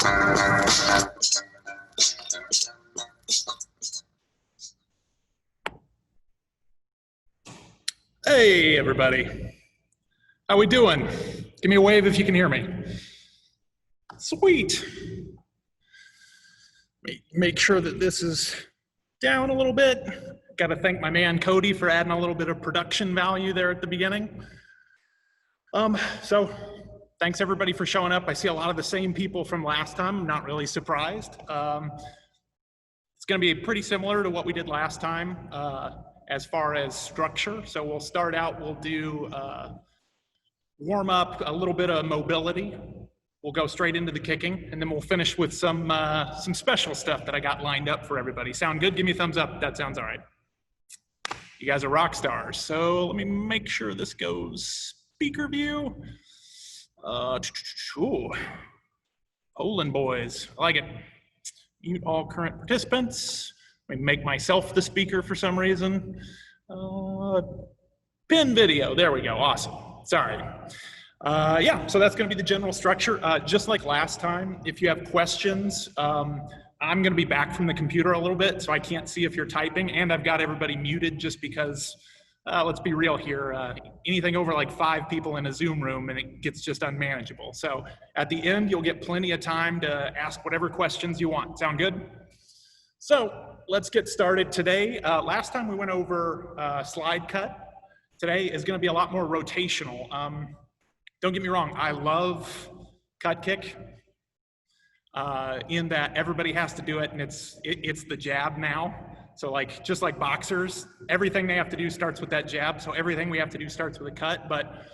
Hey, everybody. How we doing? Give me a wave if you can hear me. Sweet. Make sure that this is down a little bit. Got to thank my man Cody for adding a little bit of production value there at the beginning. So thanks everybody for showing up. I see a lot of the same people from last time. I'm not really surprised. It's going to be pretty similar to what we did last time as far as structure. So we'll start out, we'll do warm up, a little bit of mobility. We'll go straight into the kicking, and then we'll finish with some special stuff that I got lined up for everybody. Sound good? Give me a thumbs up if that sounds all right. You guys are rock stars. So let me make sure this goes speaker view. Poland boys, I like it. Mute all current participants. Let me make myself the speaker for some reason. Pin video, there we go, awesome. Sorry. Yeah, so that's gonna be the general structure. Just like last time, if you have questions, I'm gonna be back from the computer a little bit, so I can't see if you're typing, and I've got everybody muted just because, let's be real here, anything over like 5 people in a Zoom room and it gets just unmanageable. So at the end, you'll get plenty of time to ask whatever questions you want. Sound good? So let's get started today. Last time we went over slide cut. Today is gonna be a lot more rotational. Don't get me wrong, I love cut kick in that everybody has to do it, and it's the jab now. So like, just like boxers, everything they have to do starts with that jab, so everything we have to do starts with a cut, but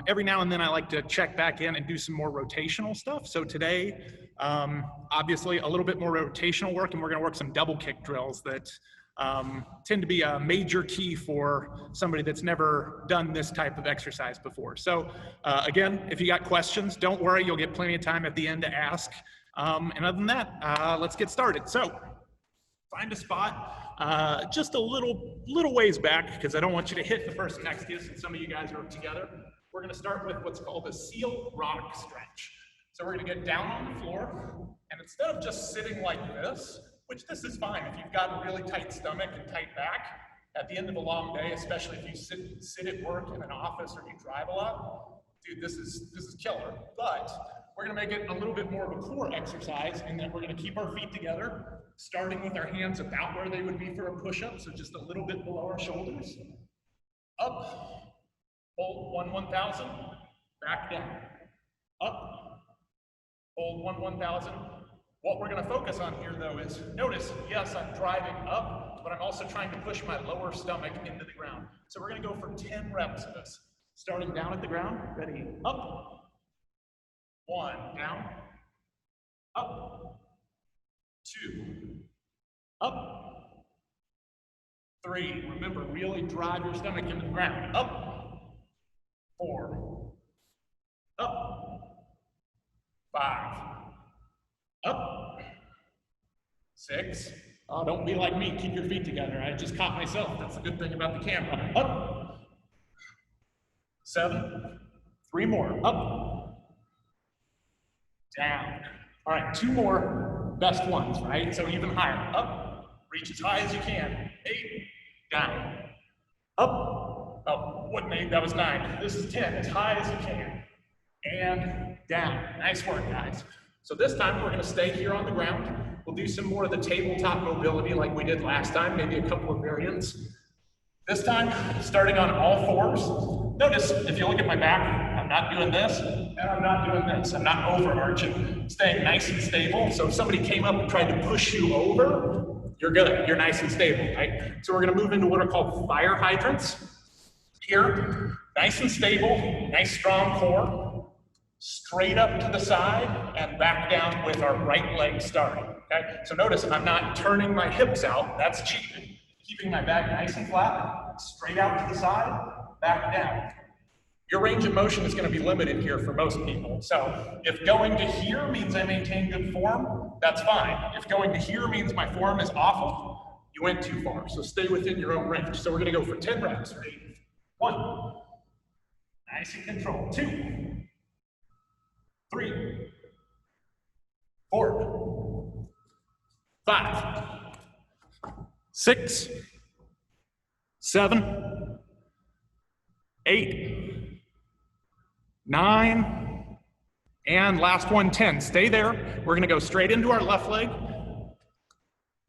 every now and then I like to check back in and do some more rotational stuff. So today, obviously a little bit more rotational work, and we're gonna work some double kick drills that tend to be a major key for somebody that's never done this type of exercise before. So again, if you got questions, don't worry, you'll get plenty of time at the end to ask. And other than that, let's get started. So find a spot just a little ways back, because I don't want you to hit the person next to you since some of you guys are together. We're gonna start with what's called a seal rock stretch. So we're gonna get down on the floor, and instead of just sitting like this, which this is fine if you've got a really tight stomach and tight back, at the end of a long day, especially if you sit at work in an office or you drive a lot, dude, this is killer. But we're gonna make it a little bit more of a core exercise, and then we're gonna keep our feet together, starting with our hands about where they would be for a push-up, so just a little bit below our shoulders. Up, hold 1,000, back down. Up, hold 1,000. What we're gonna focus on here though is, notice, yes, I'm driving up, but I'm also trying to push my lower stomach into the ground. So we're gonna go for 10 reps of this. Starting down at the ground, ready, up, 1, down, up, 2, up, 3, remember, really drive your stomach into the ground, up, 4, up, 5, up, 6, oh, don't be like me, keep your feet together, I just caught myself, that's the good thing about the camera, up, 7, 3 more, up, down, all right, 2 more, best ones, right, so even higher, up, reach as high as you can, 8, down, up, oh, wasn't 8, that was 9, this is 10, as high as you can, and down, nice work, guys. So this time we're gonna stay here on the ground. We'll do some more of the tabletop mobility like we did last time, maybe a couple of variants. This time, starting on all 4s. Notice, if you look at my back, I'm not doing this, and I'm not doing this. I'm not overarching, staying nice and stable. So if somebody came up and tried to push you over, you're good, you're nice and stable, right? So we're gonna move into what are called fire hydrants. Here, nice and stable, nice strong core. Straight up to the side and back down with our right leg starting, okay? So notice I'm not turning my hips out, that's cheating. Keeping my back nice and flat, straight out to the side, back down. Your range of motion is gonna be limited here for most people. So if going to here means I maintain good form, that's fine. If going to here means my form is awful, you went too far. So stay within your own range. So we're gonna go for 10 reps, ready? 1, nice and controlled, 2, 3, 4, 5, 6, 7, 8, 9, and last one, 10. Stay there. We're gonna go straight into our left leg.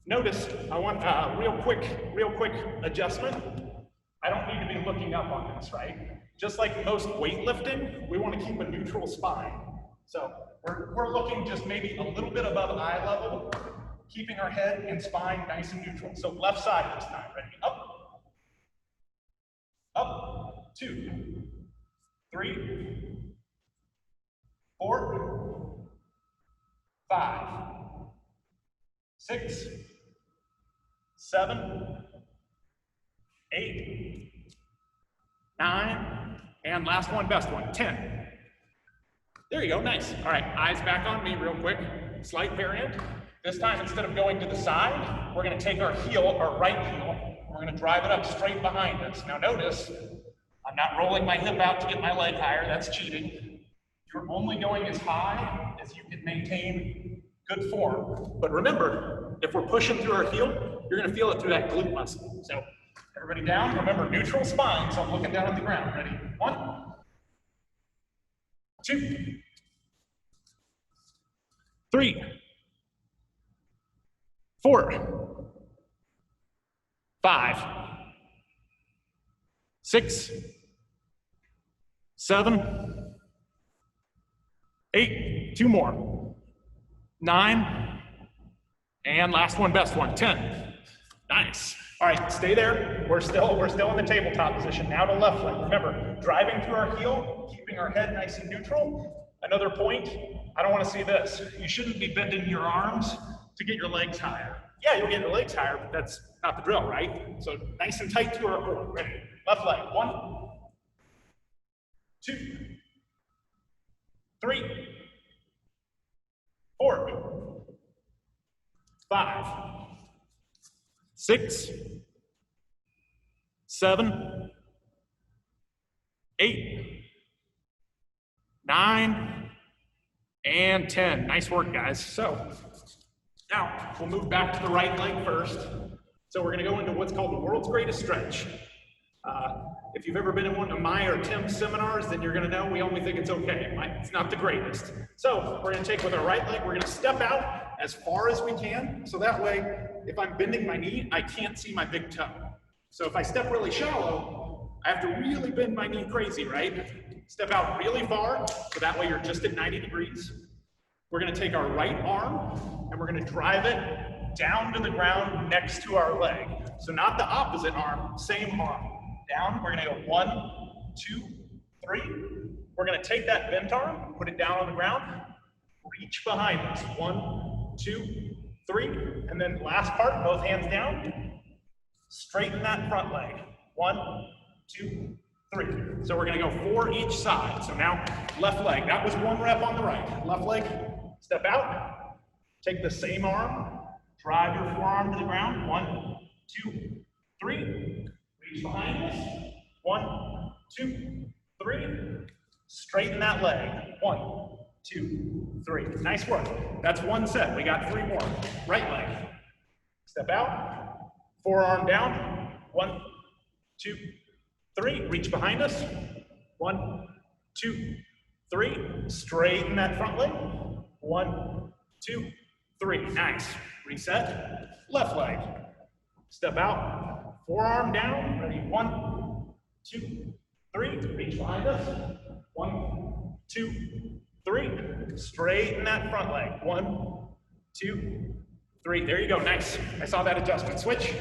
Notice, I want a real quick adjustment. I don't need to be looking up on this, right? Just like most weightlifting, we want to keep a neutral spine. So we're looking just maybe a little bit above eye level, keeping our head and spine nice and neutral. So left side this time, ready? Up, up, 2, 3, 4, 5, 6, 7, 8, 9, and last one, best one, 10. There you go, nice. All right, eyes back on me real quick. Slight variant. This time, instead of going to the side, we're gonna take our heel, our right heel, we're gonna drive it up straight behind us. Now notice, I'm not rolling my hip out to get my leg higher, that's cheating. You're only going as high as you can maintain good form. But remember, if we're pushing through our heel, you're gonna feel it through that glute muscle. So everybody down, remember neutral spine, so I'm looking down at the ground. Ready? 1, 2, 3, 4, 5, 6, 7, 8, 2 more, 9, and last one, best one, 10. Nice. All right, stay there. We're still in the tabletop position. Now to left leg. Remember, driving through our heel, keeping our head nice and neutral. Another point, I don't want to see this. You shouldn't be bending your arms to get your legs higher. Yeah, you'll get your legs higher, but that's not the drill, right? So nice and tight to our core. Ready? Left leg. 1, 2, 3, 4, 5, 6, 7, 8, 9, and 10. Nice work, guys. So now we'll move back to the right leg first. So we're gonna go into what's called the world's greatest stretch. If you've ever been in one of my or Tim's seminars, then you're gonna know we only think it's okay. It's not the greatest. So we're gonna take with our right leg, we're gonna step out as far as we can. So that way, if I'm bending my knee, I can't see my big toe. So if I step really shallow, I have to really bend my knee crazy, right? Step out really far, so that way you're just at 90 degrees. We're gonna take our right arm, and we're gonna drive it down to the ground next to our leg. So not the opposite arm, same arm. Down, we're gonna go 1, 2, 3. We're gonna take that bent arm, put it down on the ground, reach behind us. 1, 2, 3. And then last part, both hands down. Straighten that front leg. 1, 2, 3. So we're gonna go 4 each side. So now left leg, that was 1 rep on the right. Left leg, step out, take the same arm, drive your forearm to the ground. 1, 2, 3. Reach behind us. 1, 2, 3. Straighten that leg. 1, 2, 3. Nice work. That's 1 set. We got 3 more. Right leg. Step out. Forearm down. 1, 2, 3. Reach behind us. 1, 2, 3. Straighten that front leg. 1, 2, 3. Nice. Reset. Left leg. Step out. Forearm down. Ready? 1, 2, 3. Reach behind us. 1, 2, 3. Straighten that front leg. 1, 2, 3. There you go. Nice. I saw that adjustment. Switch.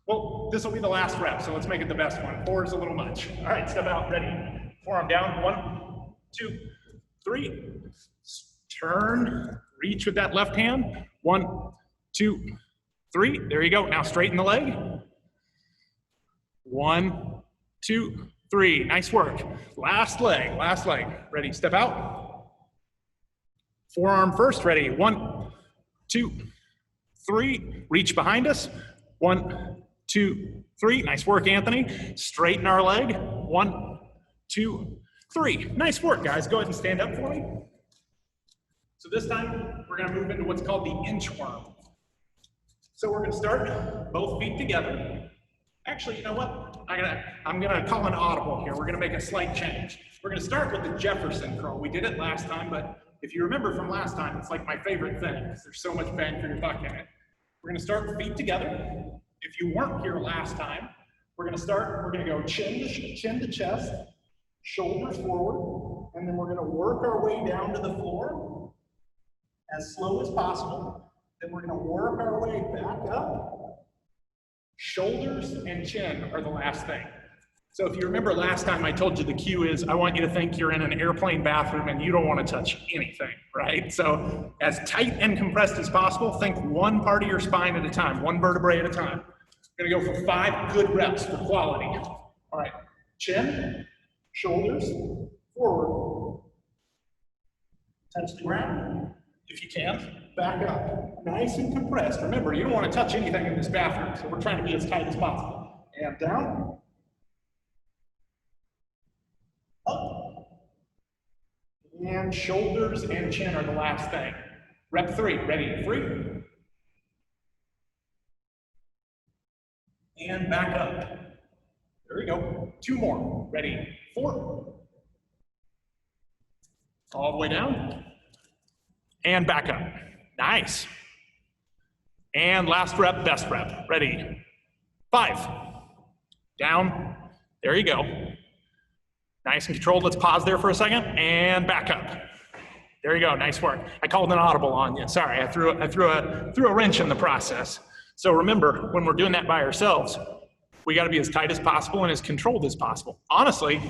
Well, this will be the last rep, so let's make it the best one. 4 is a little much. All right, step out. Ready? Forearm down. 1, 2, 3. Turn. Reach with that left hand. 1, 2, 3. There you go. Now straighten the leg. 1, 2, 3. Nice work. Last leg. Last leg. Ready? Step out. Forearm first. Ready? 1, 2, 3. Reach behind us. 1, 2, 3. Nice work, Anthony. Straighten our leg. 1, 2, 3. Nice work, guys. Go ahead and stand up for me. So this time, we're gonna move into what's called the inchworm. So we're gonna start both feet together. Actually, you know what? I'm gonna call an audible here. We're gonna make a slight change. We're gonna start with the Jefferson curl. We did it last time, but if you remember from last time, it's like my favorite thing because there's so much bang for your buck in it. We're gonna start with feet together. If you weren't here last time, we're gonna go chin to chest, shoulders forward, and then we're gonna work our way down to the floor as slow as possible. Then we're gonna work our way back up. Shoulders and chin are the last thing. So if you remember last time I told you the cue is I want you to think you're in an airplane bathroom and you don't want to touch anything, right? So as tight and compressed as possible, think one part of your spine at a time, one vertebrae at a time. We're gonna go for 5 good reps for quality. All right, chin, shoulders, forward. Touch the ground, if you can. Back up, nice and compressed. Remember, you don't want to touch anything in this bathroom, so we're trying to be as tight as possible. And down. Up. And shoulders and chin are the last thing. Rep 3, ready, 3. And back up. There we go. 2 more, ready, 4. All the way down. And back up. Nice. And last rep, best rep. Ready? 5. Down. There you go. Nice and controlled. Let's pause there for a second and back up. There you go. Nice work. I called an audible on you. Sorry, I threw a wrench in the process. So remember, when we're doing that by ourselves, we got to be as tight as possible and as controlled as possible. Honestly,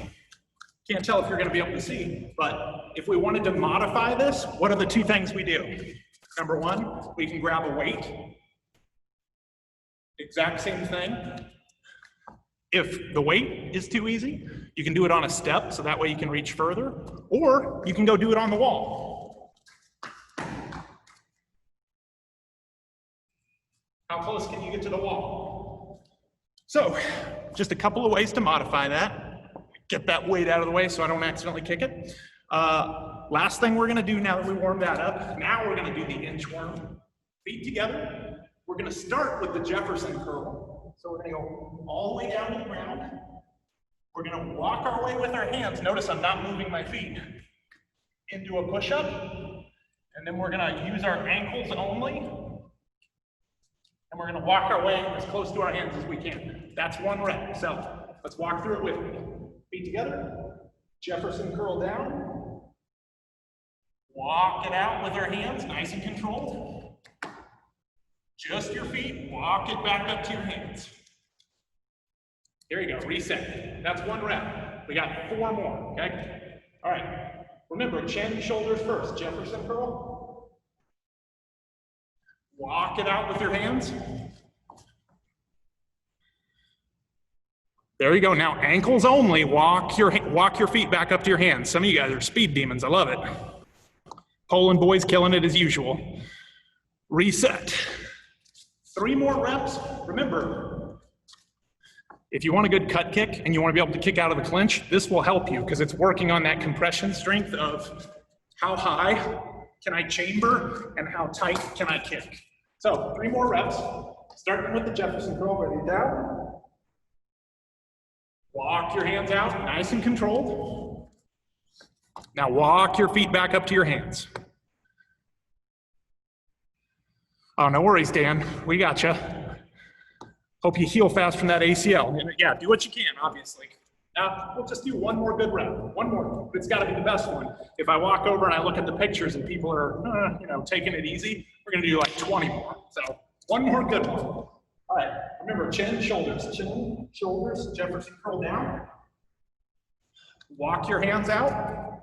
can't tell if you're going to be able to see, but if we wanted to modify this, what are the 2 things we do? Number 1, we can grab a weight. Exact same thing. If the weight is too easy, you can do it on a step, so that way you can reach further, or you can go do it on the wall. How close can you get to the wall? So, just a couple of ways to modify that. Get that weight out of the way so I don't accidentally kick it. Last thing we're gonna do now that we warmed that up, now we're gonna do the inchworm. Feet together. We're gonna start with the Jefferson curl. So we're gonna go all the way down to the ground. We're gonna walk our way with our hands. Notice I'm not moving my feet. Into a push-up. And then we're gonna use our ankles only. And we're gonna walk our way as close to our hands as we can. That's 1 rep. So let's walk through it with me. Feet together. Jefferson curl down. Walk it out with our hands, nice and controlled. Just your feet, walk it back up to your hands. There you go, reset. That's 1 rep. We got 4 more, okay? All right, remember, chin, shoulders first. Jefferson curl. Walk it out with your hands. There you go, now ankles only. Walk your feet back up to your hands. Some of you guys are speed demons, I love it. Poland boys killing it as usual. Reset. 3 more reps. Remember, if you want a good cut kick and you want to be able to kick out of the clinch, this will help you because it's working on that compression strength of how high can I chamber and how tight can I kick. So 3 more reps, starting with the Jefferson curl, ready down. Walk your hands out, nice and controlled. Now walk your feet back up to your hands. Oh, no worries, Dan. We gotcha. Hope you heal fast from that ACL. Yeah, do what you can, obviously. Now, we'll just do 1 more good rep. 1 more, but it's gotta be the best one. If I walk over and I look at the pictures and people are, taking it easy, we're gonna do like 20 more. So 1 more good one. All right, remember, chin, shoulders, Jefferson curl down. Walk your hands out.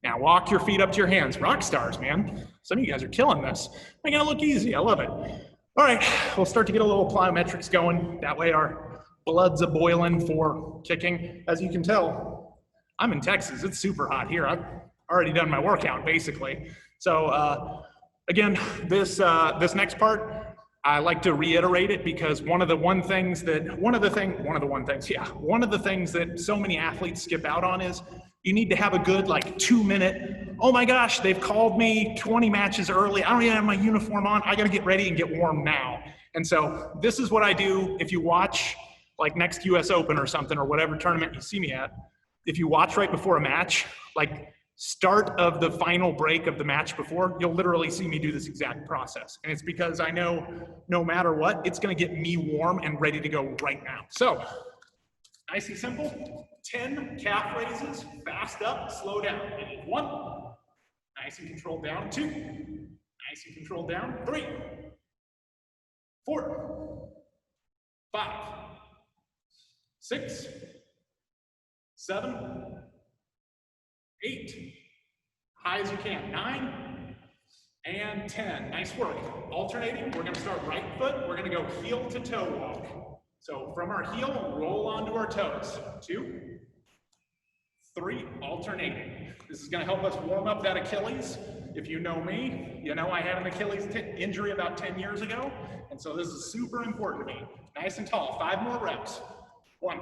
Now walk your feet up to your hands. Rock stars, man. Some of you guys are killing this. Making it look easy, I love it. All right, we'll start to get a little plyometrics going. That way our blood's a-boiling for kicking. As you can tell, I'm in Texas, it's super hot here. I've already done my workout, basically. So again, this next part, I like to reiterate it because one of the things that so many athletes skip out on is you need to have a good like 2-minute oh my gosh, they've called me 20 matches early. I don't even have my uniform on. I got to get ready and get warm now. And so this is what I do if you watch like next US Open or something or whatever tournament you see me at. If you watch right before a match, like start of the final break of the match before, you'll literally see me do this exact process. And it's because I know no matter what, it's going to get me warm and ready to go right now. So nice and simple, 10 calf raises, fast up, slow down. And 1, nice and controlled down. 2, nice and controlled down. 3, 4, 5, 6, 7, 8, high as you can, 9, and 10. Nice work. Alternating, we're going to start right foot. We're going to go heel to toe walk. So from our heel, roll onto our toes. 2, 3, alternating. This is going to help us warm up that Achilles. If you know me, you know I had an Achilles injury about 10 years ago, and so this is super important to me. Nice and tall. 5 more reps. 1,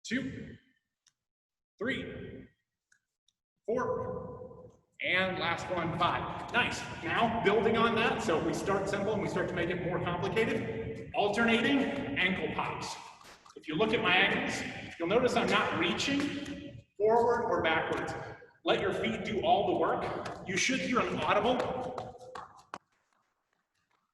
2, 3, 4, and last one, 5. Nice. Now, building on that, so if we start simple and we start to make it more complicated, alternating ankle pops. If you look at my ankles, you'll notice I'm not reaching forward or backwards. Let your feet do all the work. You should hear an audible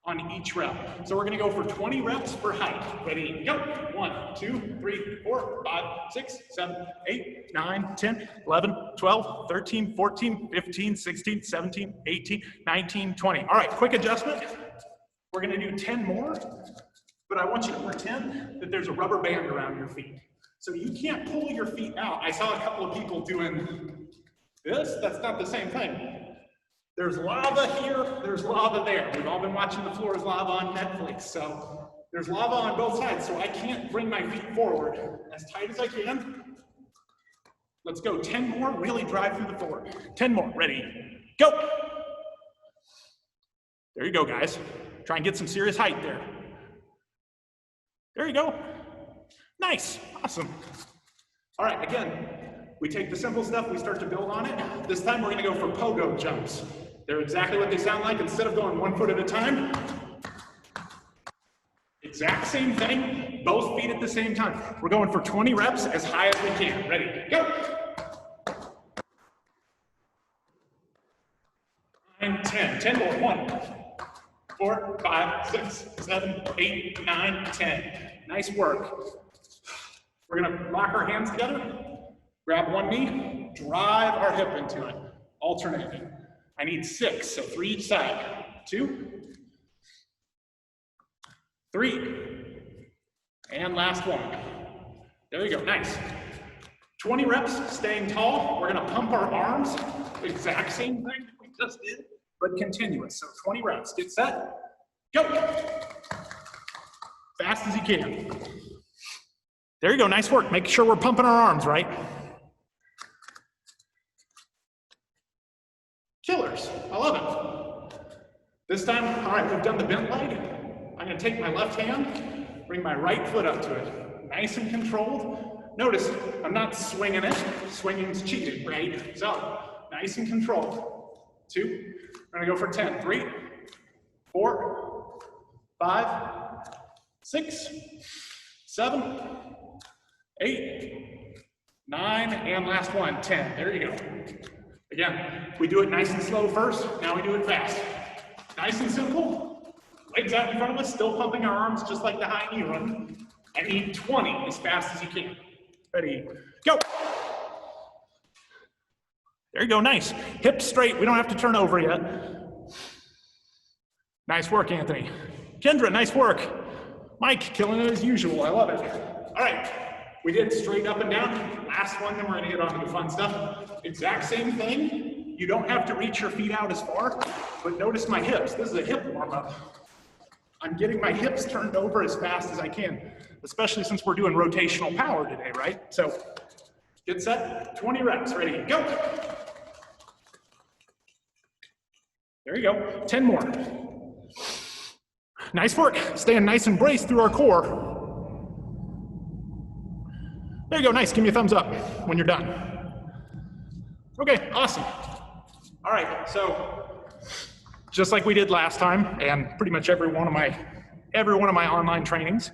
on each rep. So we're going to go for 20 reps per height. Ready, go. 1, 2, 3, 4, 5, 6, 7, 8, 9, 10, 11, 12, 13, 14, 15, 16, 17, 18, 19, 20. All right, quick adjustment. We're going to do 10 more, but I want you to pretend that there's a rubber band around your feet. So you can't pull your feet out. I saw a couple of people doing this. That's not the same thing. There's lava here, there's lava there. We've all been watching The Floor is Lava on Netflix, so there's lava on both sides, so I can't bring my feet forward as tight as I can. Let's go 10 more, really drive through the floor. 10 more, ready, go. There you go, guys. Try and get some serious height there. There you go. Nice, awesome. All right, again, we take the simple stuff, we start to build on it. This time we're gonna go for Pogo Jumps. They're exactly what they sound like. Instead of going 1 foot at a time, exact same thing, both feet at the same time. We're going for 20 reps as high as we can. Ready, go. 9, 10, 10 more, 1, 4, 5, 6, 7, 8, 9, 10. Nice work. We're gonna lock our hands together. Grab one knee, drive our hip into it, alternating. I need 6, so 3 each side. 2, 3, and last one. There you go, nice. 20 reps, staying tall. We're gonna pump our arms, exact same thing that we just did, but continuous. So 20 reps, get set, go. Fast as you can. There you go, nice work. Make sure we're pumping our arms, right? Killers, I love it. This time, all right, we've done the bent leg. I'm gonna take my left hand, bring my right foot up to it. Nice and controlled. Notice, I'm not swinging it. Swinging's cheating, right? So, nice and controlled. 2, we're gonna go for 10. 3, 4, 5, 6, 7, 8, 9, and last one, 10. There you go. Again, we do it nice and slow first, now we do it fast. Nice and simple, legs out in front of us, still pumping our arms just like the high knee run. I need 20 as fast as you can. Ready, go. There you go, nice. Hips straight, we don't have to turn over yet. Nice work, Anthony. Kendra, nice work. Mike, killing it as usual, I love it. All right. We did straight up and down. Last one, then we're gonna get on to the fun stuff. Exact same thing. You don't have to reach your feet out as far, but notice my hips. This is a hip warm up. I'm getting my hips turned over as fast as I can, especially since we're doing rotational power today, right? So get set, 20 reps, ready, go. There you go, 10 more. Nice work, staying nice and braced through our core. There you go, nice, give me a thumbs up when you're done. Okay, awesome. All right, so just like we did last time, and pretty much every one of my online trainings,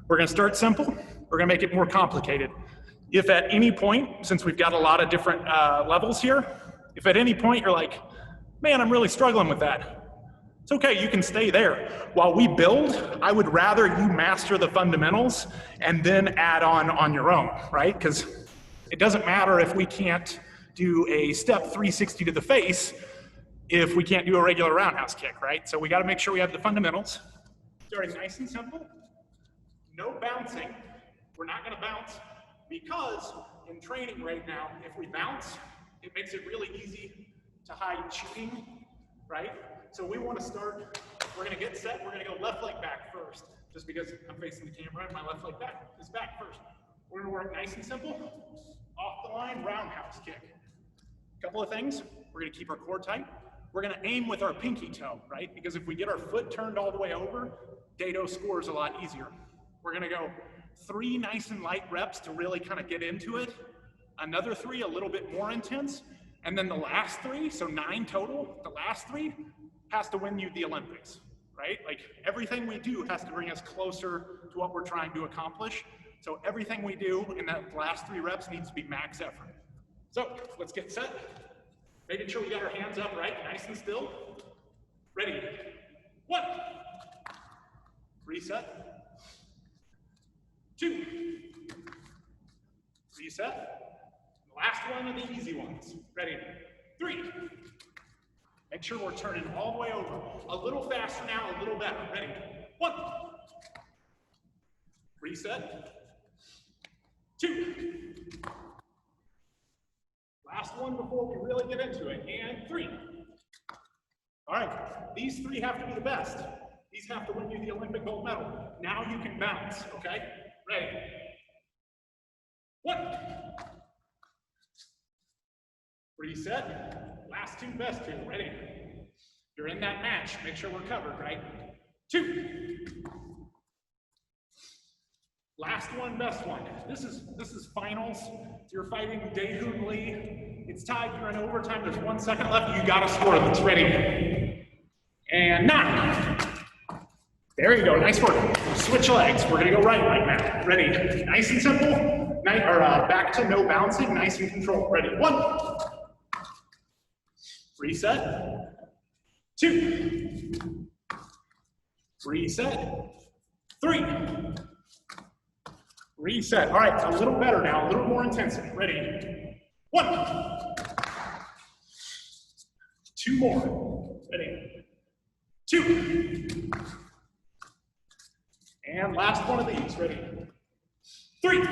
we're gonna start simple, we're gonna make it more complicated. If at any point, since we've got a lot of different levels here, if at any point you're like, man, I'm really struggling with that, it's okay, you can stay there. While we build, I would rather you master the fundamentals and then add on your own, right? Because it doesn't matter if we can't do a step 360 to the face if we can't do a regular roundhouse kick, right? So we gotta make sure we have the fundamentals. Starting nice and simple, no bouncing. We're not gonna bounce because in training right now, if we bounce, it makes it really easy to hide cheating, right? So we want to start, we're going to get set, we're going to go left leg back first, just because I'm facing the camera and my left leg back is back first. We're going to work nice and simple, off the line, roundhouse kick. A couple of things, we're going to keep our core tight. We're going to aim with our pinky toe, right? Because if we get our foot turned all the way over, Dado scores a lot easier. We're going to go 3 nice and light reps to really kind of get into it. Another 3 a little bit more intense. And then the last 3, so 9 total, the last 3 has to win you the Olympics, right? Like everything we do has to bring us closer to what we're trying to accomplish. So everything we do in that last 3 reps needs to be max effort. So let's get set. Making sure we got our hands up, right? Nice and still. Ready. 1. Reset. 2. Reset. Last one of the easy ones. Ready? 3. Make sure we're turning all the way over. A little faster now, a little better. Ready? 1. Reset. 2. Last one before we really get into it. And 3. All right, these 3 have to be the best. These have to win you the Olympic gold medal. Now you can bounce, okay? Ready? 1. Reset. Last 2, best 2. Ready? You're in that match. Make sure we're covered, right? 2. Last one, best one. This is finals. You're fighting Daehoon Lee. It's tied. You're in overtime. There's 1 second left. You got to score this. Ready? And 9. There you go. Nice work. Switch legs. We're gonna go right now. Ready? Nice and simple. Back to no bouncing. Nice and controlled. Ready? 1. Reset. 2. Reset. 3. Reset. All right, a little better now, a little more intensity. Ready? 1. 2 more. Ready? 2. And last one of these. Ready? 3.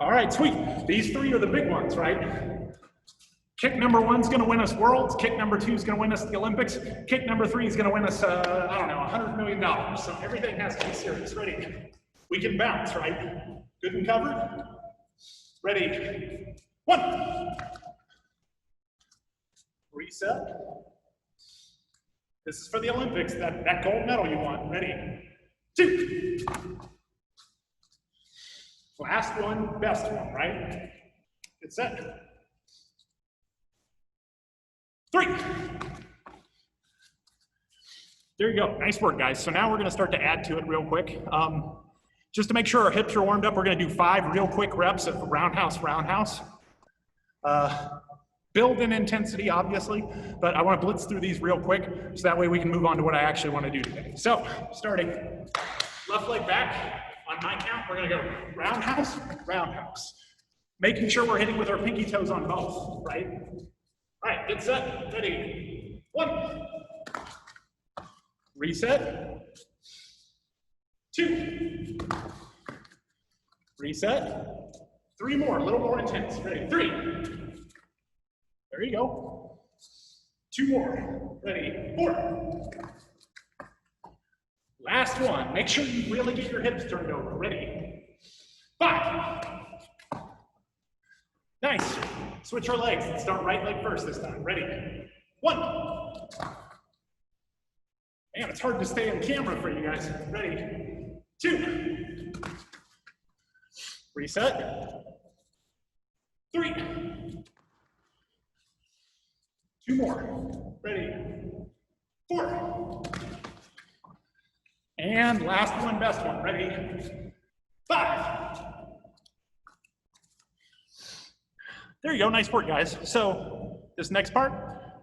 All right, sweet. These 3 are the big ones, right? Kick number 1's gonna win us Worlds. Kick number 2's gonna win us the Olympics. Kick number 3 is gonna win us, I don't know, $100 million. So everything has to be serious. Ready? We can bounce, right? Good and covered. Ready? 1. Reset. This is for the Olympics, that gold medal you want. Ready? 2. Last one, best one, right? Get set. 3. There you go. Nice work, guys. So now we're going to start to add to it real quick. Just to make sure our hips are warmed up, we're going to do 5 real quick reps of roundhouse. Build in intensity, obviously, but I want to blitz through these real quick so that way we can move on to what I actually want to do today. So, starting left leg back. On my count, we're going to go roundhouse. Making sure we're hitting with our pinky toes on both, right? All right, get set. Ready? 1. Reset. 2. Reset. 3 more, a little more intense. Ready? 3. There you go. 2 more. Ready? 4. Last one. Make sure you really get your hips turned over. Ready? 5. Nice. Switch our legs. Let's start right leg first this time. Ready? 1. Man, it's hard to stay on camera for you guys. Ready? 2. Reset. 3. 2 more. Ready? 4. And last one, best one. Ready? 5. There you go, nice work, guys. So this next part,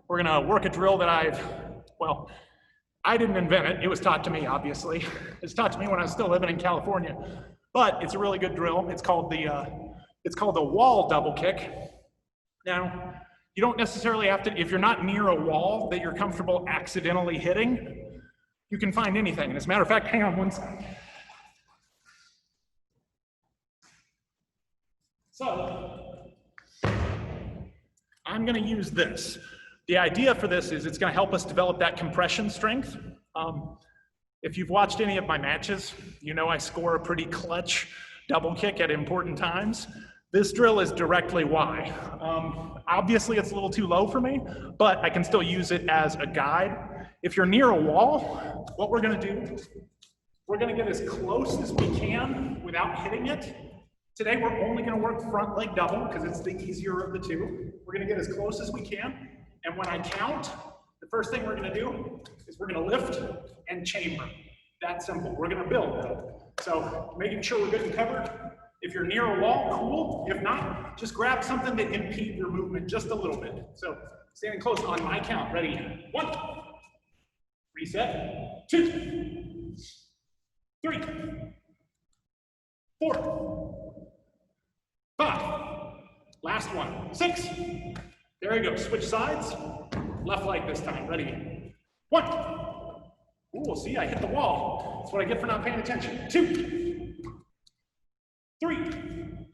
we're gonna work a drill that I didn't invent it. It was taught to me, obviously. It's taught to me when I was still living in California. But it's a really good drill. It's called the wall double kick. Now, you don't necessarily have to, if you're not near a wall that you're comfortable accidentally hitting, you can find anything. And as a matter of fact, hang on one second. So, I'm gonna use this. The idea for this is it's gonna help us develop that compression strength. If you've watched any of my matches, you know I score a pretty clutch double kick at important times. This drill is directly why. Obviously it's a little too low for me, but I can still use it as a guide. If you're near a wall, what we're gonna do, we're gonna get as close as we can without hitting it. Today we're only gonna work front leg double because it's the easier of the two. We're gonna get as close as we can, and when I count, the first thing we're gonna do is we're gonna lift and chamber. That simple. We're gonna build though. So making sure we're good and covered. If you're near a wall, cool. If not, just grab something to impede your movement just a little bit. So standing close on my count. Ready? 1. Reset. 2. 3. 4. 5. Last one. 6. There you go. Switch sides. Left leg this time. Ready? 1. Ooh, see, I hit the wall. That's what I get for not paying attention. 2. 3.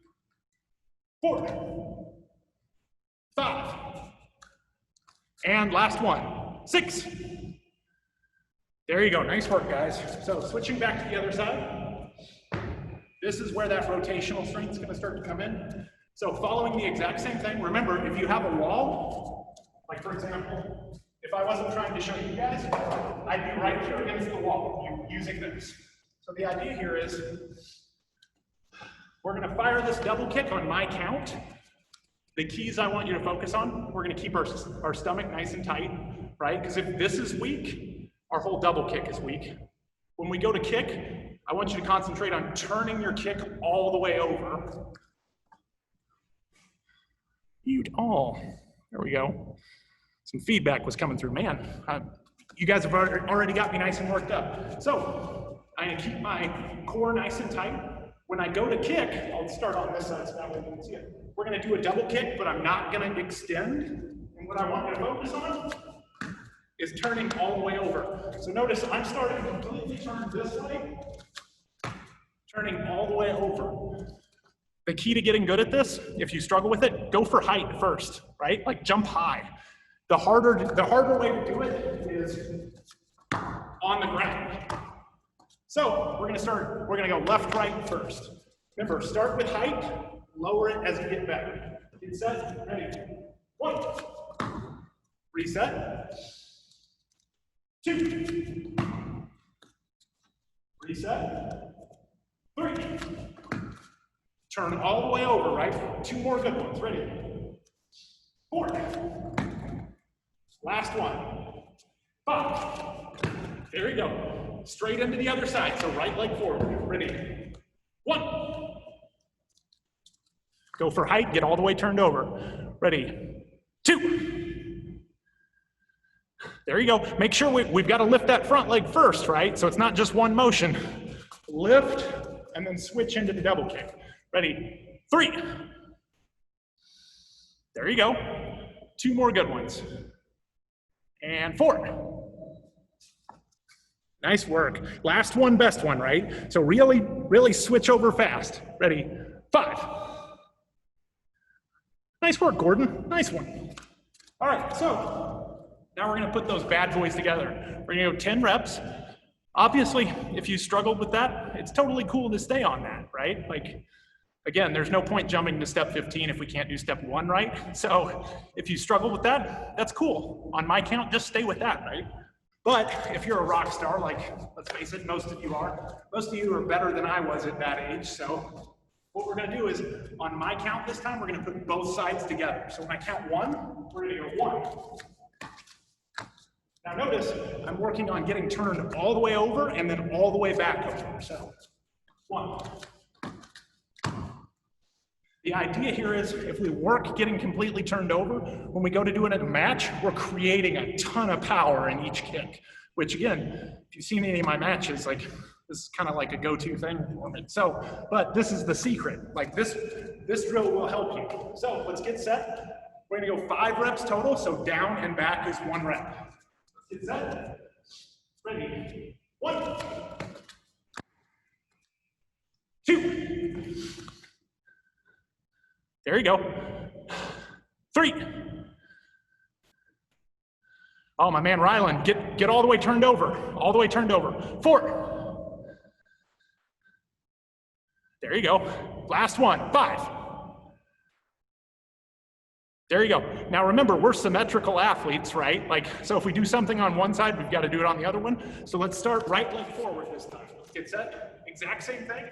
4. 5. And last one. 6. There you go. Nice work, guys. So switching back to the other side. This is where that rotational strength is going to start to come in. So following the exact same thing, remember, if you have a wall, like for example, if I wasn't trying to show you guys, I'd be right here against the wall using this. So the idea here is, we're going to fire this double kick on my count. The keys I want you to focus on, we're going to keep our stomach nice and tight, right? Because if this is weak, our whole double kick is weak. When we go to kick, I want you to concentrate on turning your kick all the way over. There we go. Some feedback was coming through. Man, you guys have already got me nice and worked up. So I'm going to keep my core nice and tight. When I go to kick, I'll start on this side so that way you can see it. We're going to do a double kick, but I'm not going to extend. And what I want you to focus on is turning all the way over. So notice I'm starting to completely turn this way, turning all the way over. The key to getting good at this, if you struggle with it, go for height first, right? Like jump high. The harder way to do it is on the ground. So we're gonna go left, right first. Remember, start with height, lower it as you get better. Get set, ready. 1. Reset. 2. Reset. 3. Turn all the way over, right? 2 more good ones, ready. 4. Last one. 5. There you go. Straight into the other side, so right leg forward. Ready? 1. Go for height, get all the way turned over. Ready? 2. There you go. Make sure we've got to lift that front leg first, right? So it's not just one motion. Lift, and then switch into the double kick. Ready? 3. There you go. 2 more good ones. And 4. Nice work. Last one, best one, right? So really switch over fast. Ready? 5. Nice work, Gordon. Nice one. All right, so now we're gonna put those bad boys together. We're gonna go 10 reps. Obviously, if you struggled with that, it's totally cool to stay on that, right? Like, again, there's no point jumping to step 15 if we can't do step 1 right. So if you struggle with that, that's cool. On my count, just stay with that, right? But if you're a rock star, like, let's face it, most of you are. Most of you are better than I was at that age. So what we're gonna do is, on my count this time, we're gonna put both sides together. So when I count 1, we're gonna go 1, Now notice, I'm working on getting turned all the way over and then all the way back over. So, 1. The idea here is if we work getting completely turned over, when we go to do it in a match, we're creating a ton of power in each kick, which again, if you've seen any of my matches, like this is kind of like a go-to thing for me. So, but this is the secret. Like this drill will help you. So let's get set. We're gonna go 5 reps total, so down and back is 1 rep. Let's get set. Ready. 1, 2. There you go. 3. Oh, my man Rylan, get all the way turned over. All the way turned over. 4. There you go. Last one. 5. There you go. Now remember, we're symmetrical athletes, right? Like, so if we do something on one side, we've got to do it on the other one. So let's start right leg forward this time. Let's get set. Exact same thing.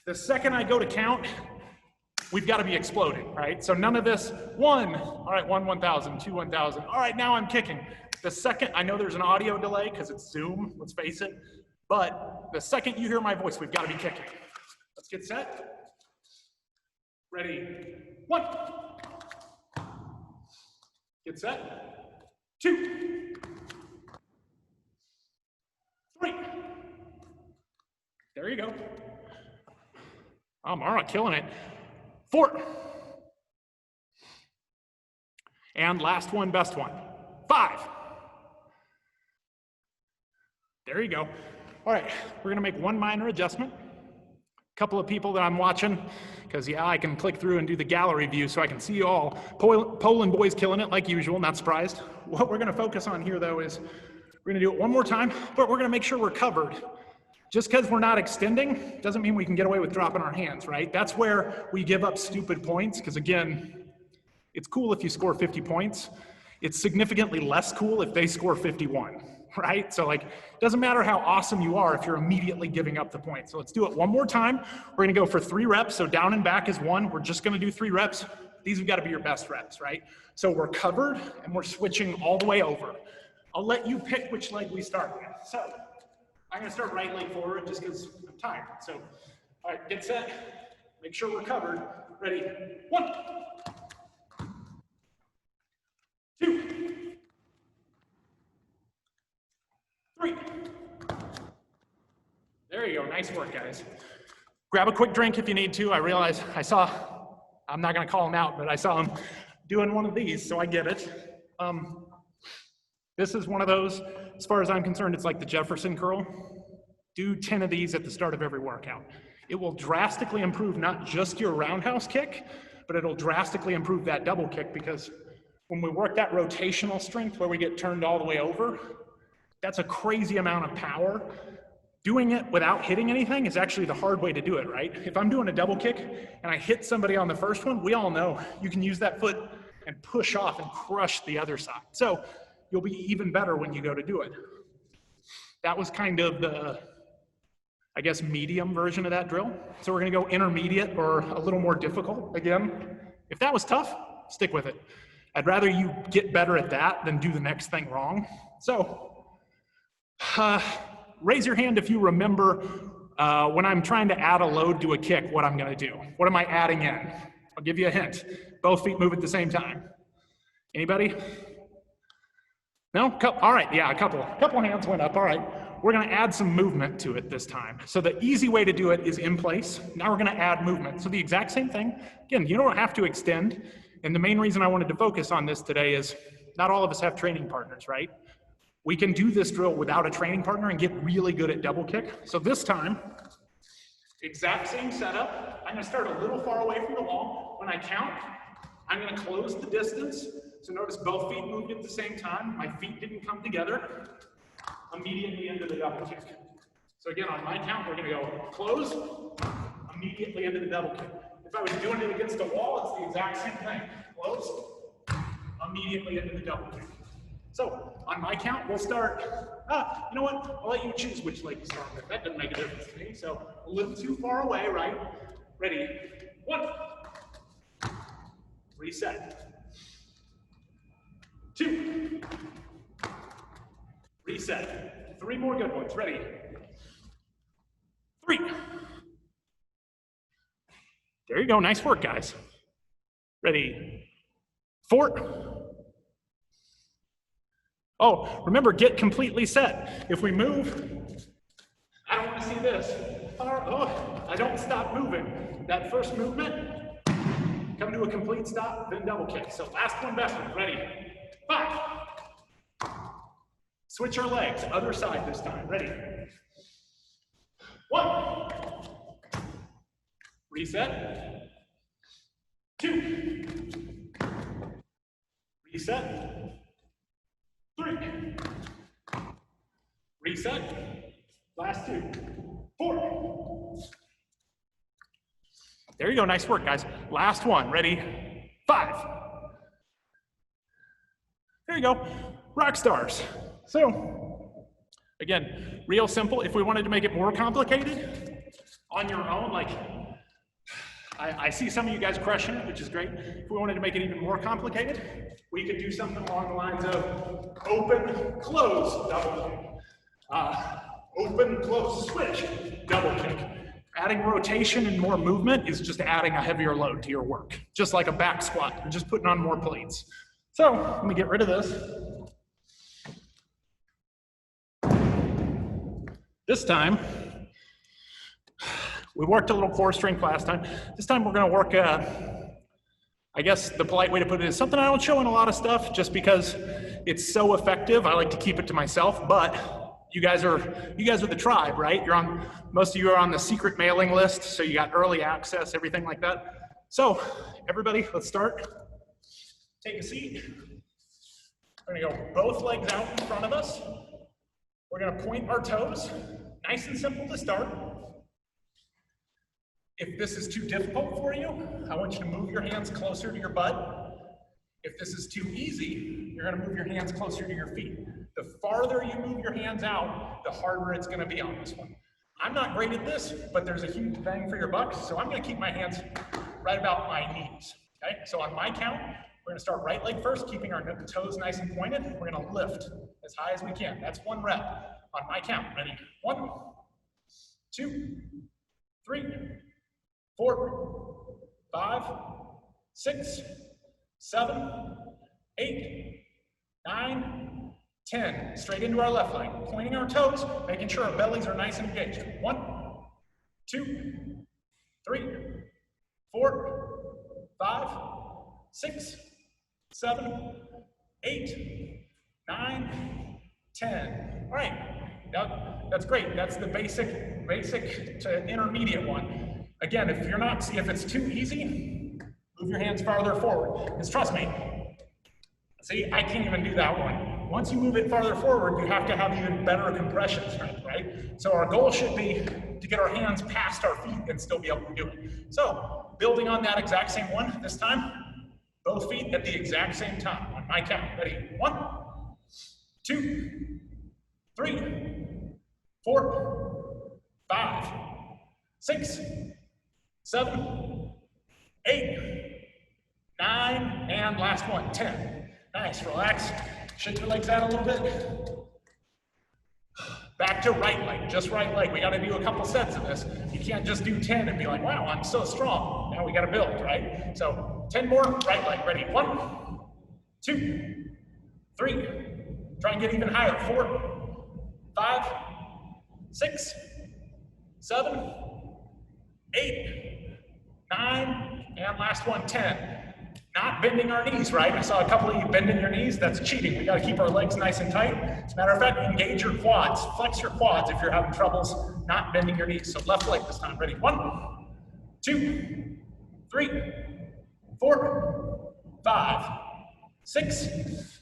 The second I go to count, we've got to be exploding, right? So none of this, 1, all right, 1, 1,000, 2, 1,000. All right, now I'm kicking. The second, I know there's an audio delay because it's Zoom, let's face it, but the second you hear my voice, we've got to be kicking. Let's get set. Ready, 1. Get set. 2. 3. There you go. Oh, Mara, killing it. 4. And last one, best one. 5. There you go. All right, we're gonna make one minor adjustment. A couple of people that I'm watching, because yeah, I can click through and do the gallery view so I can see you all. Poland boys killing it like usual, not surprised. What we're gonna focus on here though is, we're gonna do it one more time, but we're gonna make sure we're covered. Just because we're not extending doesn't mean we can get away with dropping our hands, right? That's where we give up stupid points, because again, it's cool if you score 50 points. It's significantly less cool if they score 51, right? So like, it doesn't matter how awesome you are if you're immediately giving up the points. So let's do it one more time. We're gonna go for 3 reps, so down and back is 1. We're just gonna do 3 reps. These have gotta be your best reps, right? So we're covered and we're switching all the way over. I'll let you pick which leg we start with. So, I'm gonna start right leg forward just because I'm tired. So, all right, get set. Make sure we're covered. Ready? 1, 2, 3. There you go, nice work, guys. Grab a quick drink if you need to. I realize I'm not gonna call him out, but I saw him doing one of these, so I get it. This is one of those, as far as I'm concerned, it's like the Jefferson Curl. Do 10 of these at the start of every workout. It will drastically improve not just your roundhouse kick, but it'll drastically improve that double kick, because when we work that rotational strength where we get turned all the way over, that's a crazy amount of power. Doing it without hitting anything is actually the hard way to do it, right? If I'm doing a double kick and I hit somebody on the first one, we all know you can use that foot and push off and crush the other side. So you'll be even better when you go to do it. That was kind of the, I guess, medium version of that drill. So we're gonna go intermediate or a little more difficult. Again, if that was tough, stick with it. I'd rather you get better at that than do the next thing wrong. So, raise your hand if you remember when I'm trying to add a load to a kick, what I'm gonna do. What am I adding in? I'll give you a hint. Both feet move at the same time. Anybody? No? All right, yeah, a couple hands went up, all right. We're gonna add some movement to it this time. So the easy way to do it is in place. Now we're gonna add movement. So the exact same thing. Again, you don't have to extend. And the main reason I wanted to focus on this today is not all of us have training partners, right? We can do this drill without a training partner and get really good at double kick. So this time, exact same setup. I'm gonna start a little far away from the wall. When I count, I'm gonna close the distance. So notice both feet moved at the same time. My feet didn't come together. Immediately into the double kick. So again, on my count, we're gonna go close, immediately into the double kick. If I was doing it against a wall, it's the exact same thing. Close, immediately into the double kick. So on my count, we'll start, you know what? I'll let you choose which leg to start with. That doesn't make a difference to me. So a little too far away, right? Ready, 1, reset, 2, Reset. 3 more good ones. Ready? 3. There you go. Nice work, guys. Ready? 4. Oh, remember, get completely set. If we move, I don't want to see this. Oh, I don't stop moving. That first movement, come to a complete stop, then double kick. So last one, best one. Ready? 5. Switch our legs, other side this time. Ready? 1. Reset. 2. Reset. 3. Reset. Last 2. 4. There you go, nice work, guys. Last one, ready? 5. There you go, rock stars. So, again, real simple. If we wanted to make it more complicated on your own, like, I see some of you guys crushing it, which is great. If we wanted to make it even more complicated, we could do something along the lines of open, close, double kick. Open, close, switch, double kick. Adding rotation and more movement is just adding a heavier load to your work. Just like a back squat, you're just putting on more plates. So, let me get rid of this. This time, we worked a little core strength last time. This time we're gonna work, I guess the polite way to put it is something I don't show in a lot of stuff just because it's so effective. I like to keep it to myself, but you guys are the tribe, right? Most of you are on the secret mailing list, so you got early access, everything like that. So, everybody, let's start. Take a seat. We're gonna go both legs out in front of us. We're gonna point our toes. Nice and simple to start. If this is too difficult for you, I want you to move your hands closer to your butt. If this is too easy, you're gonna move your hands closer to your feet. The farther you move your hands out, the harder it's gonna be on this one. I'm not great at this, but there's a huge bang for your buck, so I'm gonna keep my hands right about my knees, okay? So on my count, we're gonna start right leg first, keeping our toes nice and pointed. We're gonna lift as high as we can. That's 1 rep. On my count, ready? 1, 2, 3, 4, 5, 6, 7, 8, 9, 10. Straight into our left leg. Pointing our toes, making sure our bellies are nice and engaged. 1, 2, 3, 4, 5, 6, 7, 8, 9, 10. All right, now that's great. That's the basic to intermediate one. Again, if you're not, see if it's too easy, move your hands farther forward. Because trust me, see, I can't even do that one. Once you move it farther forward, you have to have even better compression strength, right? So our goal should be to get our hands past our feet and still be able to do it. So building on that exact same one, this time, both feet at the exact same time. On my count, ready? 1, 2, 3, 4, 5, 6, 7, 8, 9, and last one, 10. Nice, relax. Shake your legs out a little bit. Back to right leg, just right leg. We gotta do a couple sets of this. You can't just do 10 and be like, wow, I'm so strong. Now we gotta build, right? So 10 more, right leg, ready? 1, 2, 3. Try and get even higher. 4, 5, 6, 7, 8, 9, and last one, 10. Not bending our knees, right? I saw a couple of you bending your knees. That's cheating. We got to keep our legs nice and tight. As a matter of fact, engage your quads. Flex your quads if you're having troubles not bending your knees. So left leg this time. Ready? 1, 2, 3, 4, 5, 6,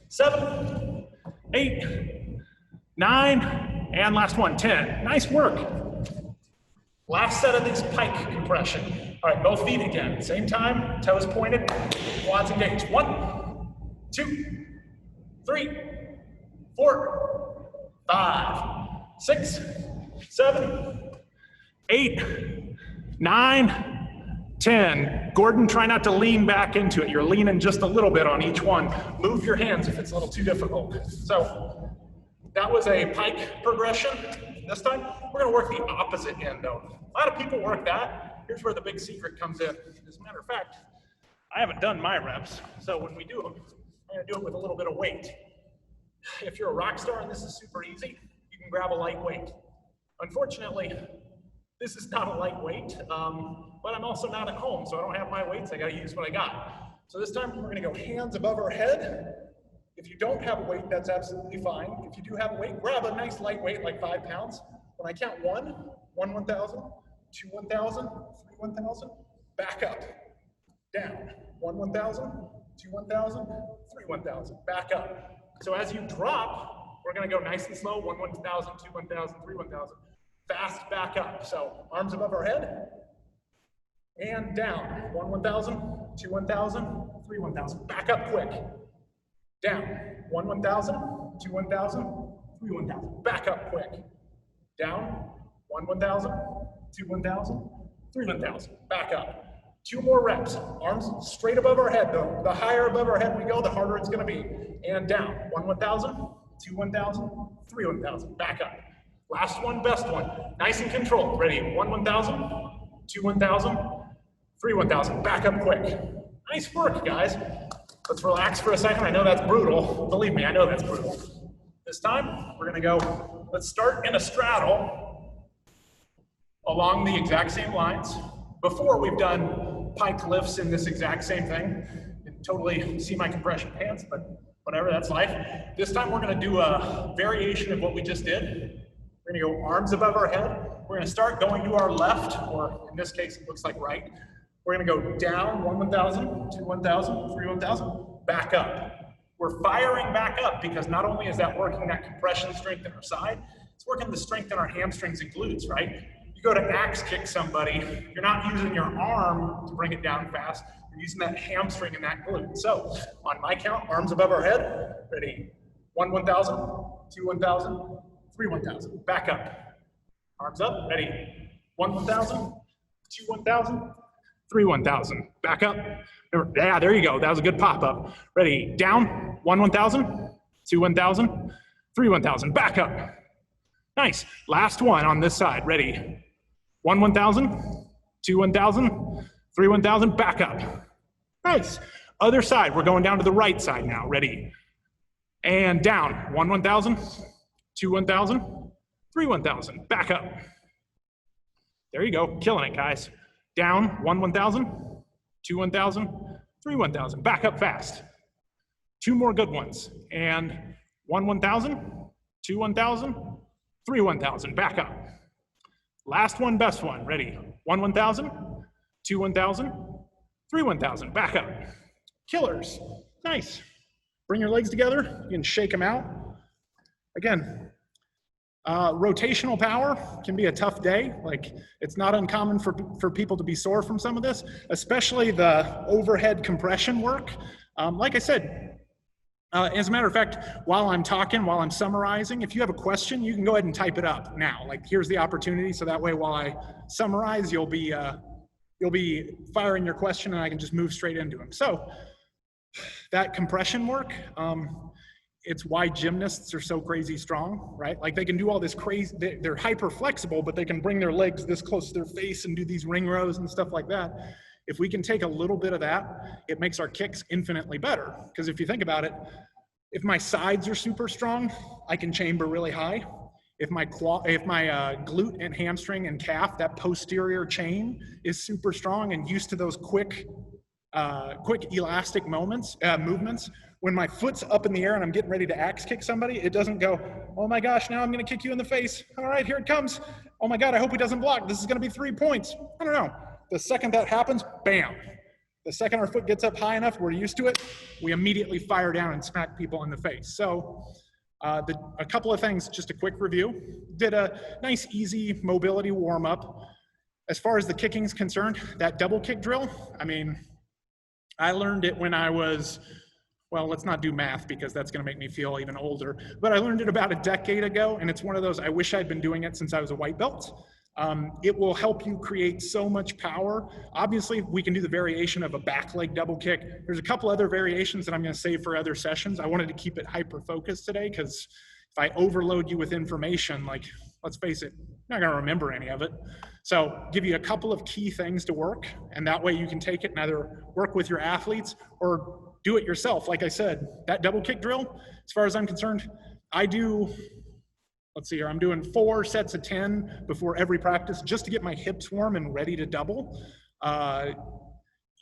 7, 8, 9, and last one, 10. Nice work. Last set of these pike compression. All right, both feet again. Same time, toes pointed, quads engaged. 1, 2, 3, 4, 5, 6, 7, 8, 9, 10. Gordon, try not to lean back into it. You're leaning just a little bit on each one. Move your hands if it's a little too difficult. So, That was a pike progression. This time, we're gonna work the opposite end though. A lot of people work that. Here's where the big secret comes in. As a matter of fact, I haven't done my reps, so when we do them, I'm gonna do it with a little bit of weight. If you're a rock star and this is super easy, you can grab a light weight. Unfortunately, this is not a lightweight, but I'm also not at home, so I don't have my weights. I gotta use what I got. So this time we're gonna go hands above our head. If you don't have a weight, that's absolutely fine. If you do have a weight, grab a nice light weight, like 5 pounds. When I count 1, 1,000, 2, 1,000, 3, 1,000, back up, down. 1, 1,000, 2, 1,000, 3, 1,000, back up. So as you drop, we're gonna go nice and slow, 1, 1,000, 2, 1,000, 3, 1,000. Fast back up. So arms above our head and down. 1, 1,000, 2, 1,000, 3, 1,000. Back up quick. Down. 1, 1,000, 2, 1,000, 3, 1,000. Back up quick. Down. 1, 1,000, 2, 1,000, 3, 1,000. Back up. 2 more reps. Arms straight above our head. The higher above our head we go, the harder it's going to be. And down. 1, 1,000, 2, 1,000, 3, 1,000. Back up. Last one, best one. Nice and controlled. Ready? 1, 1,000, 2, 1,000, 3, 1,000. Back up quick. Nice work, guys. Let's relax for a second. I know that's brutal. Believe me, I know that's brutal. This time, we're gonna go, let's start in a straddle along the exact same lines. Before we've done pike lifts in this exact same thing. You can totally see my compression pants, but whatever, that's life. This time we're gonna do a variation of what we just did. We're gonna go arms above our head. We're gonna start going to our left, or in this case, it looks like right. We're gonna go down 1, 1,000, 2, 1,000, 3, 1,000, back up. We're firing back up because not only is that working that compression strength in our side, it's working the strength in our hamstrings and glutes, right? You go to axe kick somebody, you're not using your arm to bring it down fast, you're using that hamstring and that glute. So on my count, arms above our head, ready? 1, 1,000, 2, 1,000, 3, 1,000, back up. Arms up, ready? 1, 1,000, 2, 1,000, 3, 1,000, back up. Yeah, there you go, that was a good pop-up. Ready, down, 1, 1,000, 2, 1,000, 3, 1,000, back up. Nice, last one on this side, ready? 1, 1,000, 2, 1,000, 3, 1,000, back up. Nice, other side, we're going down to the right side now, ready? And down, 1, 1,000, 2, 1,000, 3, 1,000, back up. There you go, killing it, guys. Down, 1, 1,000, 2, 1,000, 3, 1,000, back up fast. 2 more good ones. And 1, 1,000, 2, 1,000, 3, 1,000, back up. Last one, best one, ready? 1, 1,000, 2, 1,000, 3, 1,000, back up. Killers, nice. Bring your legs together, you can shake them out. Again, rotational power can be a tough day. Like, it's not uncommon for people to be sore from some of this, especially the overhead compression work. Like I said, as a matter of fact, while I'm talking, while I'm summarizing, if you have a question, you can go ahead and type it up now. Like, here's the opportunity, so that way while I summarize, you'll be firing your question and I can just move straight into them. So that compression work, it's why gymnasts are so crazy strong, right? Like, they can do all this crazy, they're hyper flexible, but they can bring their legs this close to their face and do these ring rows and stuff like that. If we can take a little bit of that, it makes our kicks infinitely better. Because if you think about it, if my sides are super strong, I can chamber really high. If my glute and hamstring and calf, that posterior chain is super strong and used to those quick elastic movements, when my foot's up in the air and I'm getting ready to axe kick somebody, it doesn't go, oh my gosh, now I'm gonna kick you in the face. All right, here it comes. Oh my God, I hope he doesn't block. This is gonna be 3 points. I don't know. The second that happens, bam. The second our foot gets up high enough, we're used to it, we immediately fire down and smack people in the face. So a couple of things, just a quick review. Did a nice, easy mobility warm up. As far as the kicking is concerned, that double kick drill, I mean, I learned it when I was, well, let's not do math because that's gonna make me feel even older, but I learned it about a decade ago, and it's one of those, I wish I'd been doing it since I was a white belt. It will help you create so much power. Obviously, we can do the variation of a back leg double kick. There's a couple other variations that I'm gonna save for other sessions. I wanted to keep it hyper-focused today because if I overload you with information, like, let's face it, you're not gonna remember any of it. So give you a couple of key things to work, and that way you can take it and either work with your athletes or do it yourself. Like I said, that double kick drill, as far as I'm concerned, I do, let's see here, I'm doing 4 sets of 10 before every practice just to get my hips warm and ready to double.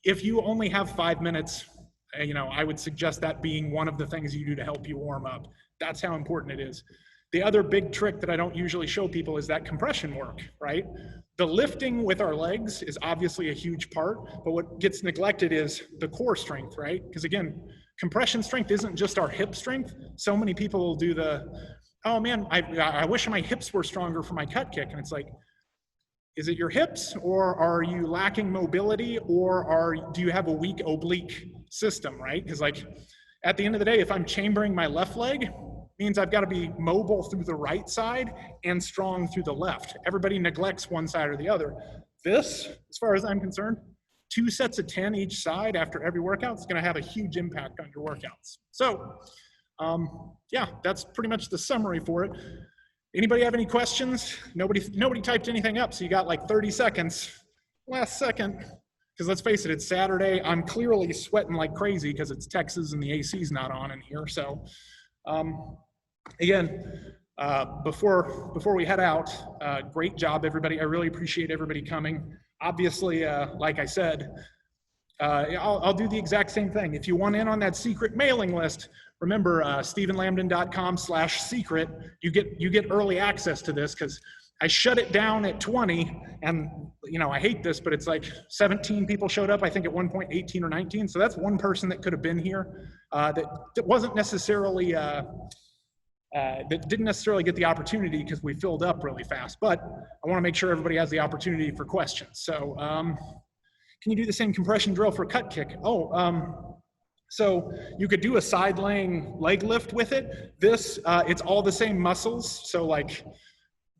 If you only have 5 minutes, I would suggest that being one of the things you do to help you warm up. That's how important it is. The other big trick that I don't usually show people is that compression work, right? The lifting with our legs is obviously a huge part, but what gets neglected is the core strength, right? Because again, compression strength isn't just our hip strength. So many people will do the, oh man, I wish my hips were stronger for my cut kick. And it's like, is it your hips, or are you lacking mobility, or do you have a weak oblique system, right? Because like at the end of the day, if I'm chambering my left leg, means I've got to be mobile through the right side and strong through the left. Everybody neglects one side or the other. This, as far as I'm concerned, 2 sets of 10 each side after every workout is going to have a huge impact on your workouts. So yeah, that's pretty much the summary for it. Anybody have any questions? Nobody typed anything up, so you got like 30 seconds. Last second, because let's face it, it's Saturday. I'm clearly sweating like crazy because it's Texas and the AC's not on in here. So again, before we head out, great job, everybody. I really appreciate everybody coming. Obviously, like I said, I'll do the exact same thing. If you want in on that secret mailing list, remember StephenLambdin.com/secret. You get early access to this because I shut it down at 20, and I hate this, but it's like 17 people showed up. I think at one point 18 or 19. So that's one person that could have been here that wasn't necessarily that didn't necessarily get the opportunity because we filled up really fast. But I want to make sure everybody has the opportunity for questions. So can you do the same compression drill for cut kick? So you could do a side laying leg lift with it. This, it's all the same muscles. So like,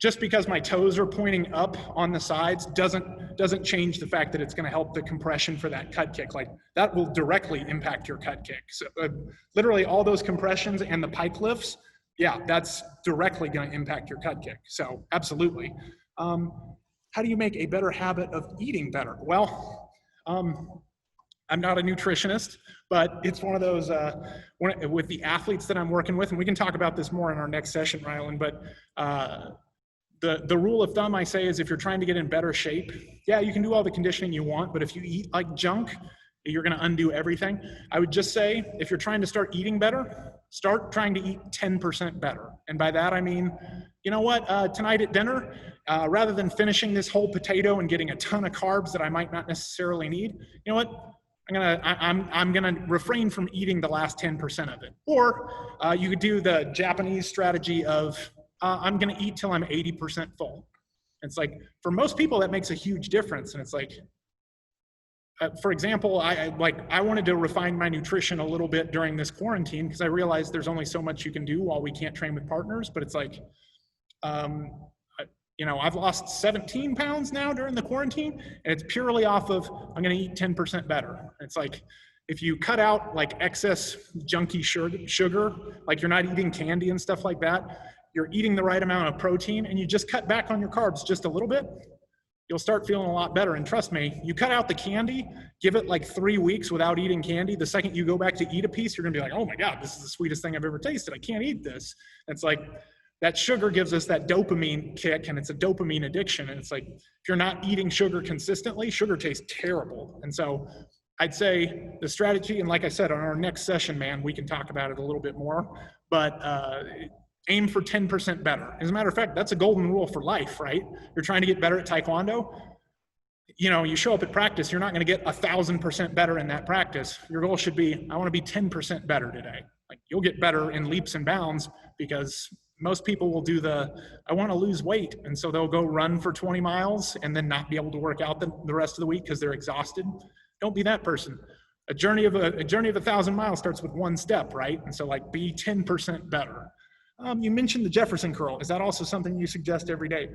just because my toes are pointing up on the sides doesn't change the fact that it's going to help the compression for that cut kick. Like that will directly impact your cut kick. So literally all those compressions and the pike lifts, yeah, that's directly going to impact your cut kick. So absolutely. How do you make a better habit of eating better? Well, I'm not a nutritionist, but it's one of those, with the athletes that I'm working with, and we can talk about this more in our next session, Rylan, but the rule of thumb I say is if you're trying to get in better shape, yeah, you can do all the conditioning you want, but if you eat like junk, you're gonna undo everything. I would just say, if you're trying to start eating better, start trying to eat 10% better. And by that, I mean, you know what, tonight at dinner, rather than finishing this whole potato and getting a ton of carbs that I might not necessarily need, you know what, I'm gonna refrain from eating the last 10% of it. Or you could do the Japanese strategy of, I'm gonna eat till I'm 80% full. It's like, for most people, that makes a huge difference. And it's like, for example, I wanted to refine my nutrition a little bit during this quarantine because I realized there's only so much you can do while we can't train with partners. But it's like, I've lost 17 pounds now during the quarantine, and it's purely off of, I'm going to eat 10% better. It's like, if you cut out like excess junky sugar, like you're not eating candy and stuff like that, you're eating the right amount of protein, and you just cut back on your carbs just a little bit, you'll start feeling a lot better. And trust me, you cut out the candy, give it like 3 weeks without eating candy. The second you go back to eat a piece, you're gonna be like, oh my God, this is the sweetest thing I've ever tasted. I can't eat this. It's like, that sugar gives us that dopamine kick, and it's a dopamine addiction. And it's like, if you're not eating sugar consistently, sugar tastes terrible. And so I'd say the strategy, and like I said, on our next session, man, we can talk about it a little bit more, but aim for 10% better. As a matter of fact, that's a golden rule for life, right? You're trying to get better at Taekwondo. You show up at practice, you're not going to get 1,000% better in that practice. Your goal should be, I want to be 10% better today. Like, you'll get better in leaps and bounds because most people will do I want to lose weight. And so they'll go run for 20 miles and then not be able to work out the rest of the week because they're exhausted. Don't be that person. A journey of 1,000 miles starts with one step, right? And so like, be 10% better. You mentioned the Jefferson curl. Is that also something you suggest every day?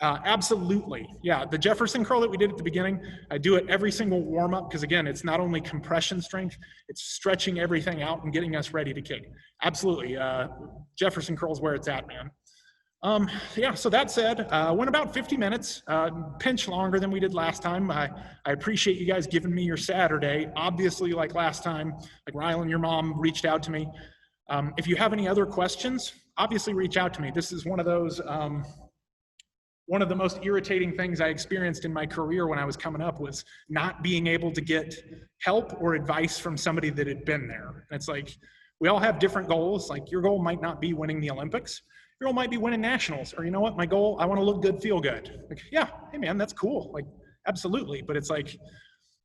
Absolutely. Yeah, the Jefferson curl that we did at the beginning, I do it every single warm up because again, it's not only compression strength, it's stretching everything out and getting us ready to kick. Absolutely. Jefferson curl is where it's at, man. Yeah, so that said, went about 50 minutes, pinch longer than we did last time. I appreciate you guys giving me your Saturday. Obviously, like last time, like Rylan, your mom reached out to me. If you have any other questions, obviously reach out to me. This is one of those, one of the most irritating things I experienced in my career when I was coming up was not being able to get help or advice from somebody that had been there. And it's like, we all have different goals. Like your goal might not be winning the Olympics. Your goal might be winning nationals, or you know what, my goal, I want to look good, feel good. Like, yeah, hey man, that's cool. Like, absolutely. But it's like,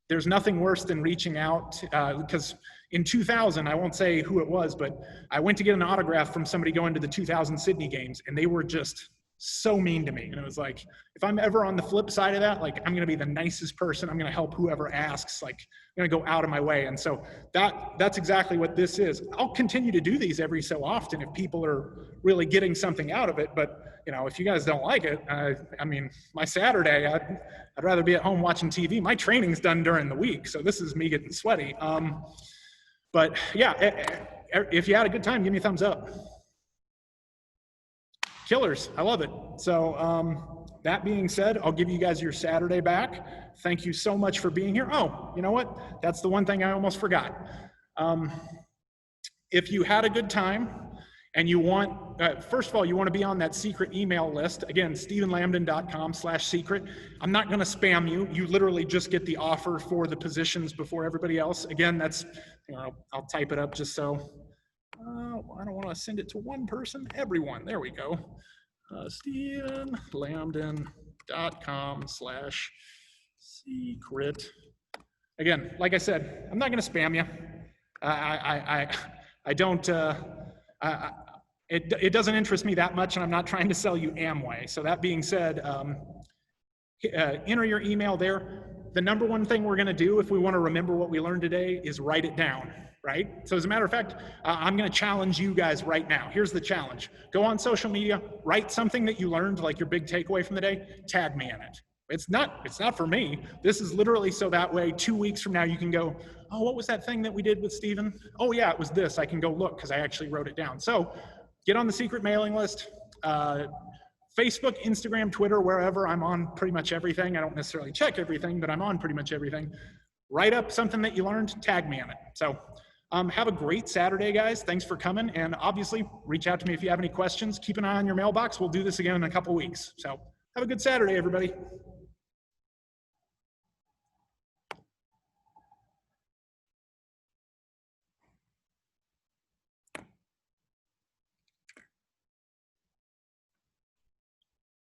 there's nothing worse than reaching out, because in 2000, I won't say who it was, but I went to get an autograph from somebody going to the 2000 Sydney Games, and they were just so mean to me. And it was like, if I'm ever on the flip side of that, like I'm going to be the nicest person. I'm going to help whoever asks. Like I'm going to go out of my way. And so that's exactly what this is. I'll continue to do these every so often if people are really getting something out of it. But you know, if you guys don't like it, I mean, my Saturday, I'd rather be at home watching TV. My training's done during the week, so this is me getting sweaty. But yeah, if you had a good time, give me a thumbs up. Killers, I love it. So that being said, I'll give you guys your Saturday back. Thank you so much for being here. Oh, you know what? That's the one thing I almost forgot. If you had a good time and you want, first of all, you want to be on that secret email list. Again, StephenLambdin.com/secret. I'm not going to spam you. You literally just get the offer for the positions before everybody else. Again, that's, you know, I'll type it up just so. I don't want to send it to one person, everyone. There we go. StephenLambdin.com/secret. Again, like I said, I'm not going to spam you. I don't, it doesn't interest me that much, and I'm not trying to sell you Amway. So that being said, enter your email there. The number one thing we're going to do if we want to remember what we learned today is write it down, right? So as a matter of fact, I'm going to challenge you guys right now. Here's the challenge. Go on social media, write something that you learned, like your big takeaway from the day, tag me in it. It's not for me. This is literally so that way 2 weeks from now you can go, oh, what was that thing that we did with Stephen? Oh yeah, it was this. I can go look because I actually wrote it down. So get on the secret mailing list. Facebook, Instagram, Twitter, wherever. I'm on pretty much everything. I don't necessarily check everything, but I'm on pretty much everything. Write up something that you learned, tag me in it. So have a great Saturday, guys. Thanks for coming. And obviously, reach out to me if you have any questions. Keep an eye on your mailbox. We'll do this again in a couple weeks. So have a good Saturday, everybody.